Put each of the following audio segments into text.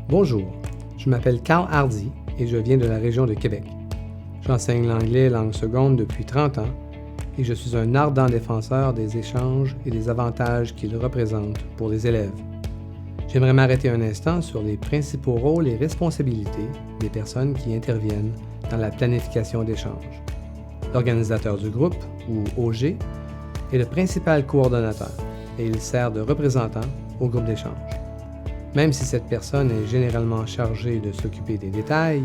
Bonjour, je m'appelle Carl Hardy et je viens de la région de Québec. J'enseigne l'anglais langue seconde depuis 30 ans et je suis un ardent défenseur des échanges et des avantages qu'ils représentent pour les élèves. J'aimerais m'arrêter un instant sur les principaux rôles et responsabilités des personnes qui interviennent dans la planification d'échanges. L'organisateur du groupe, ou OG, est le principal coordonnateur et il sert de représentant au groupe d'échange. Même si cette personne est généralement chargée de s'occuper des détails,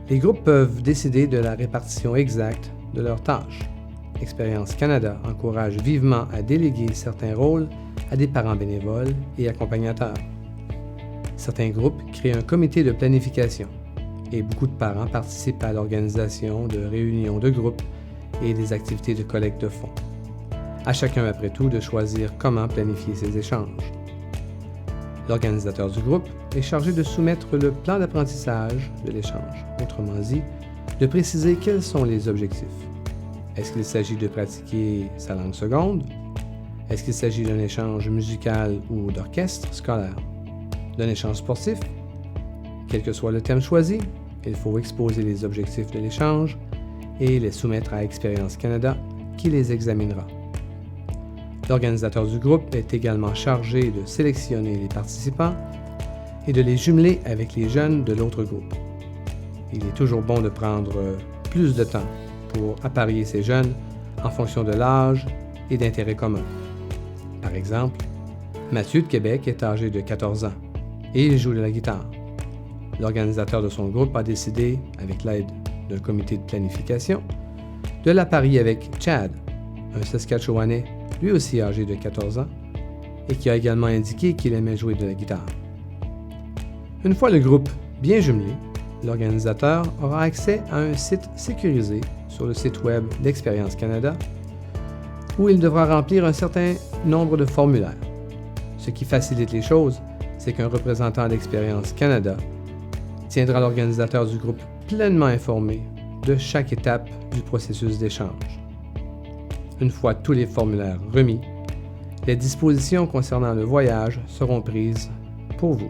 les groupes peuvent décider de la répartition exacte de leurs tâches. Expérience Canada encourage vivement à déléguer certains rôles à des parents bénévoles et accompagnateurs. Certains groupes créent un comité de planification et beaucoup de parents participent à l'organisation de réunions de groupe et des activités de collecte de fonds. À chacun après tout de choisir comment planifier ses échanges. L'organisateur du groupe est chargé de soumettre le plan d'apprentissage de l'échange, autrement dit, de préciser quels sont les objectifs. Est-ce qu'il s'agit de pratiquer sa langue seconde? Est-ce qu'il s'agit d'un échange musical ou d'orchestre scolaire? D'un échange sportif? Quel que soit le thème choisi, il faut exposer les objectifs de l'échange et les soumettre à Expérience Canada qui les examinera. L'organisateur du groupe est également chargé de sélectionner les participants et de les jumeler avec les jeunes de l'autre groupe. Il est toujours bon de prendre plus de temps pour apparier ces jeunes en fonction de l'âge et d'intérêts communs. Par exemple, Mathieu de Québec est âgé de 14 ans et il joue de la guitare. L'organisateur de son groupe a décidé, avec l'aide d'un comité de planification, de l'apparier avec Chad, un Saskatchewanais lui aussi âgé de 14 ans, et qui a également indiqué qu'il aimait jouer de la guitare. Une fois le groupe bien jumelé, l'organisateur aura accès à un site sécurisé sur le site web d'Expérience Canada, où il devra remplir un certain nombre de formulaires. Ce qui facilite les choses, c'est qu'un représentant d'Expérience Canada tiendra l'organisateur du groupe pleinement informé de chaque étape du processus d'échange. Une fois tous les formulaires remis, les dispositions concernant le voyage seront prises pour vous.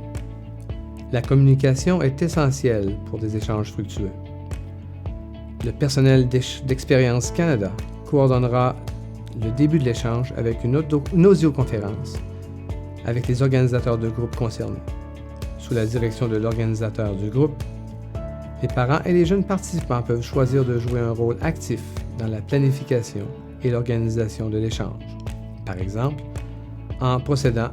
La communication est essentielle pour des échanges fructueux. Le personnel d'Expérience Canada coordonnera le début de l'échange avec une audioconférence avec les organisateurs de groupe concernés. Sous la direction de l'organisateur du groupe, les parents et les jeunes participants peuvent choisir de jouer un rôle actif dans la planification et l'organisation de l'échange. Par exemple, en procédant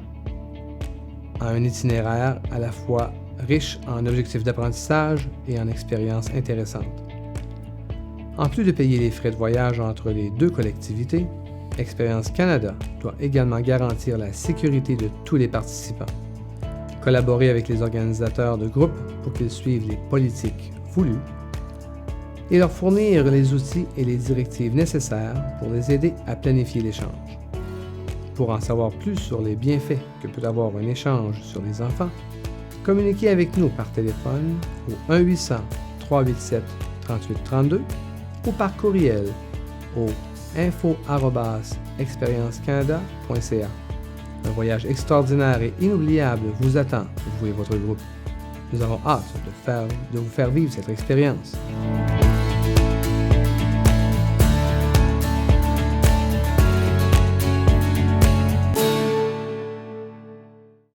à un itinéraire à la fois riche en objectifs d'apprentissage et en expériences intéressantes. En plus de payer les frais de voyage entre les deux collectivités, Expérience Canada doit également garantir la sécurité de tous les participants, collaborer avec les organisateurs de groupe pour qu'ils suivent les politiques voulues et leur fournir les outils et les directives nécessaires pour les aider à planifier l'échange. Pour en savoir plus sur les bienfaits que peut avoir un échange sur les enfants, communiquez avec nous par téléphone au 1-800-387-3832 ou par courriel au info@experiencecanada.ca. Un voyage extraordinaire et inoubliable vous attend, vous et votre groupe. Nous avons hâte de vous faire vivre cette expérience.